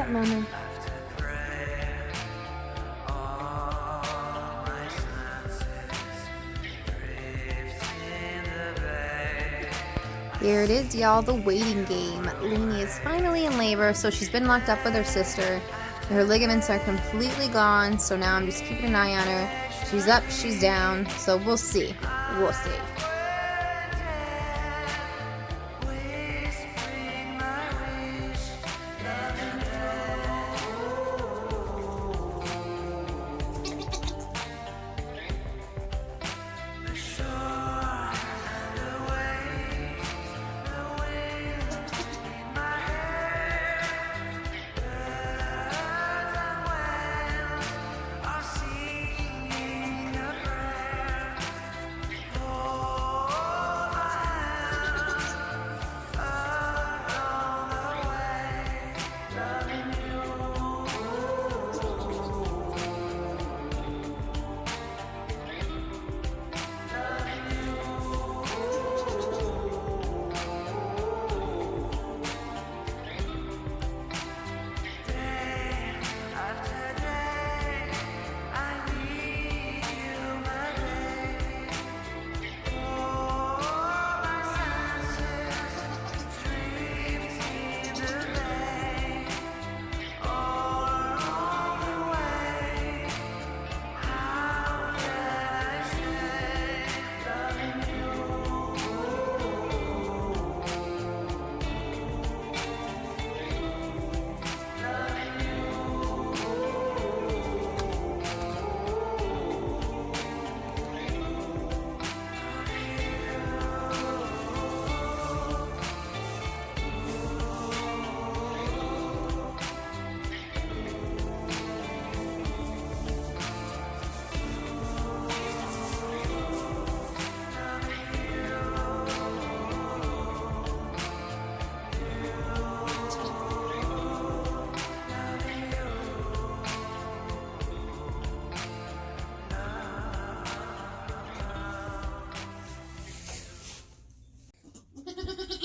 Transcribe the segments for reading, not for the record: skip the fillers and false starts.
up, Mama? Here it is, y'all, the waiting game. Lainey is finally in labor, so she's been locked up with her sister. Her ligaments are completely gone, so now I'm just keeping an eye on her. She's up, she's down, so we'll see. We'll see.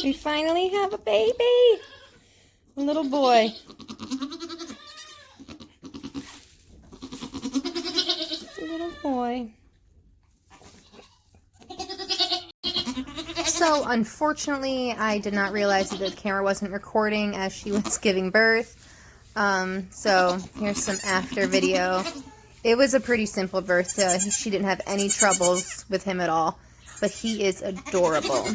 We finally have a baby! A little boy. A little boy. So, unfortunately, I did not realize that the camera wasn't recording as she was giving birth. So, here's some after video. It was a pretty simple birth. She didn't have any troubles with him at all. But he is adorable.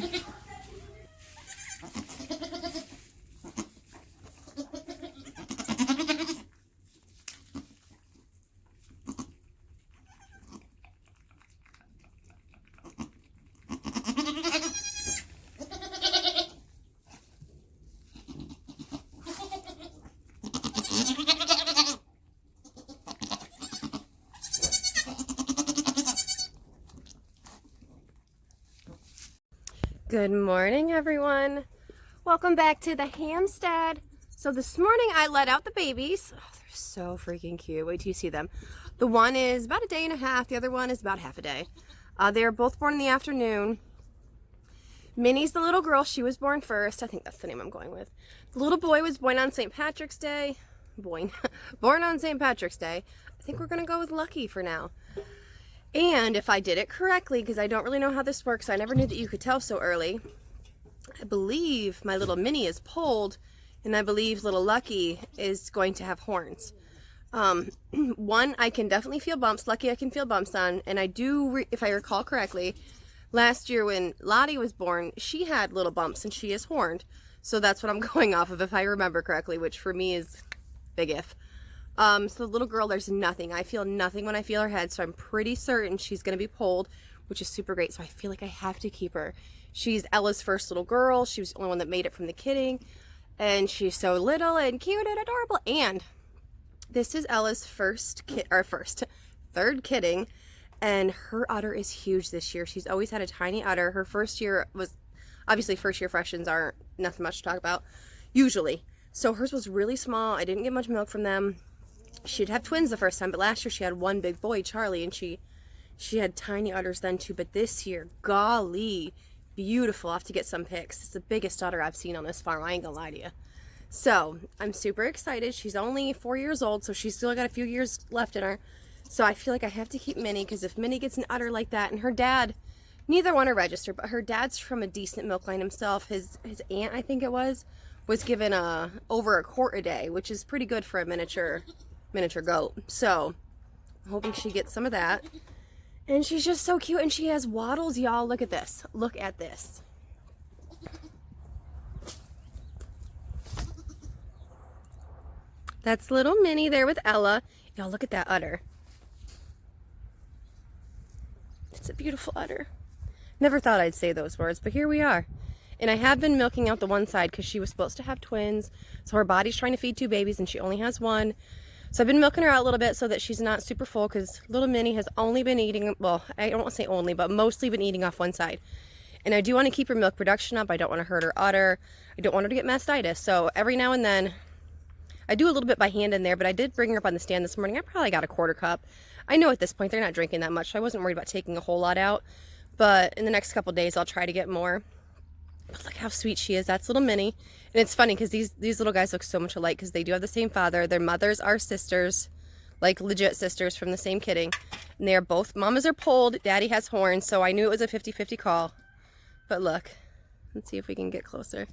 Good morning, everyone. Welcome back to the Hamstead. So this morning I let out the babies. Oh, they're so freaking cute. Wait till you see them. The one is about a day and a half. The other one is about half a day. They are both born in the afternoon. Minnie's the little girl. She was born first. I think that's the name I'm going with. The little boy was born on St. Patrick's Day. Born on St. Patrick's Day. I think we're going to go with Lucky for now. And if I did it correctly, because I don't really know how this works, I never knew that you could tell so early. I believe my little Minnie is polled, and I believe little Lucky is going to have horns. One, I can definitely feel bumps. Lucky I can feel bumps on, and I do, if I recall correctly, last year when Lottie was born, she had little bumps, and she is horned. So that's what I'm going off of, if I remember correctly, which for me is big if. So the little girl, there's nothing. I feel nothing when I feel her head, so I'm pretty certain she's going to be polled, which is super great. So I feel like I have to keep her. She's Ella's first little girl. She was the only one that made it from the kidding, and she's so little and cute and adorable. And this is Ella's third kidding, and her udder is huge this year. She's always had a tiny udder. Her first year was, obviously first year freshens aren't nothing much to talk about, usually. So hers was really small. I didn't get much milk from them. She'd have twins the first time, but last year she had one big boy, Charlie, and she had tiny udders then too. But this year, golly, beautiful. I'll have to get some pics. It's the biggest udder I've seen on this farm. I ain't gonna lie to you. So I'm super excited. She's only 4 years old, so she's still got a few years left in her. So I feel like I have to keep Minnie, because if Minnie gets an udder like that, and her dad, neither one are registered, but her dad's from a decent milk line himself. His aunt, I think it was given over a quart a day, which is pretty good for a miniature goat. So I'm hoping she gets some of that. And she's just so cute, and she has waddles, y'all. Look at this. Look at this. That's little Minnie there with Ella. Y'all, look at that udder. It's a beautiful udder. Never thought I'd say those words, but here we are. And I have been milking out the one side because she was supposed to have twins. So her body's trying to feed 2 babies and she only has 1. So I've been milking her out a little bit so that she's not super full, because little Minnie has only been eating, well, I don't want to say only, but mostly been eating off one side. And I do want to keep her milk production up. I don't want to hurt her udder. I don't want her to get mastitis. So every now and then, I do a little bit by hand in there, but I did bring her up on the stand this morning. I probably got a 1/4 cup. I know at this point they're not drinking that much, so I wasn't worried about taking a whole lot out. But in the next couple days, I'll try to get more. But look how sweet she is. That's little Minnie. And it's funny because these little guys look so much alike, because they do have the same father. Their mothers are sisters, like legit sisters from the same kidding. And they are both, mamas are pulled, daddy has horns, so I knew it was a 50-50 call. But look, let's see if we can get closer.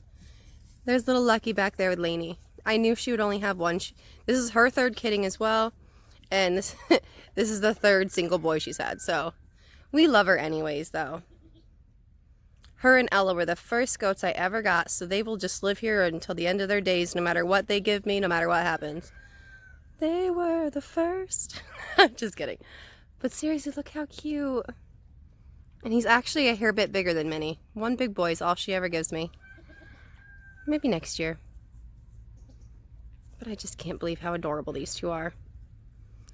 There's little Lucky back there with Lainey. I knew she would only have 1. This is her 3rd kidding as well. And this this is the 3rd single boy she's had. So we love her anyways, though. Her and Ella were the first goats I ever got. So they will just live here until the end of their days, no matter what they give me, no matter what happens. They were the first. Just kidding. But seriously, look how cute. And he's actually a hair bit bigger than Minnie. 1 big boy is all she ever gives me. Maybe next year. But I just can't believe how adorable these 2 are.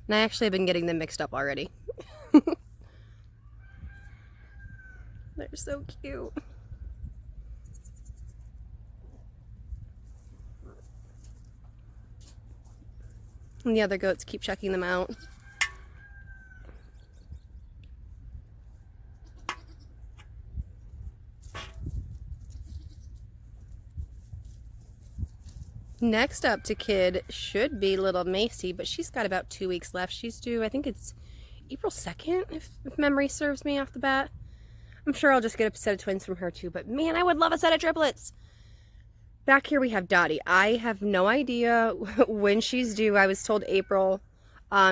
And I actually have been getting them mixed up already. They're so cute. And the other goats keep checking them out. Next up to kid should be little Macy, but she's got about 2 weeks left. She's due, I think it's April 2nd, if memory serves me off the bat. I'm sure I'll just get a set of twins from her too, but man, I would love a set of triplets. Back here we have Dottie. I have no idea when she's due. I was told April.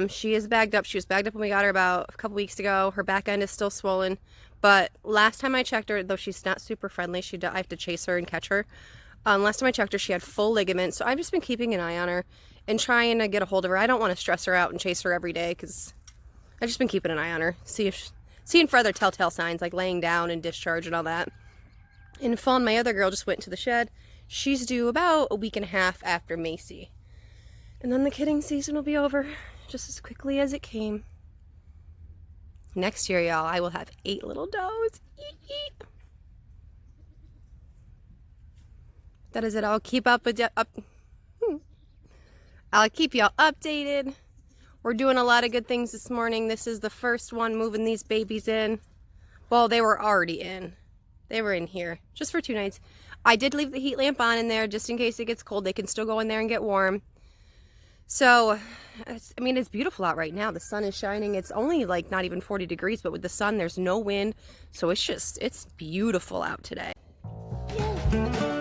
She is bagged up. She was bagged up when we got her about a couple weeks ago. Her back end is still swollen, but last time I checked her, though she's not super friendly, I have to chase her and catch her. Last time I checked her, she had full ligaments, so I've just been keeping an eye on her and trying to get a hold of her. I don't want to stress her out and chase her every day, because I've just been keeping an eye on her, seeing for other telltale signs like laying down and discharge and all that. And Fawn, my other girl, just went into the shed. She's due about a week and a half after Macy. And then the kidding season will be over just as quickly as it came. Next year, y'all, I will have 8 little does. Eat, eat. That is it. I'll keep up with I'll keep y'all updated. We're doing a lot of good things this morning. This is the first one moving these babies in. Well, they were already in. They were in here just for 2 nights. I did leave the heat lamp on in there just in case it gets cold. They can still go in there and get warm. So, I mean, it's beautiful out right now. The sun is shining. It's only like not even 40 degrees, but with the sun, there's no wind. So it's beautiful out today. Yay.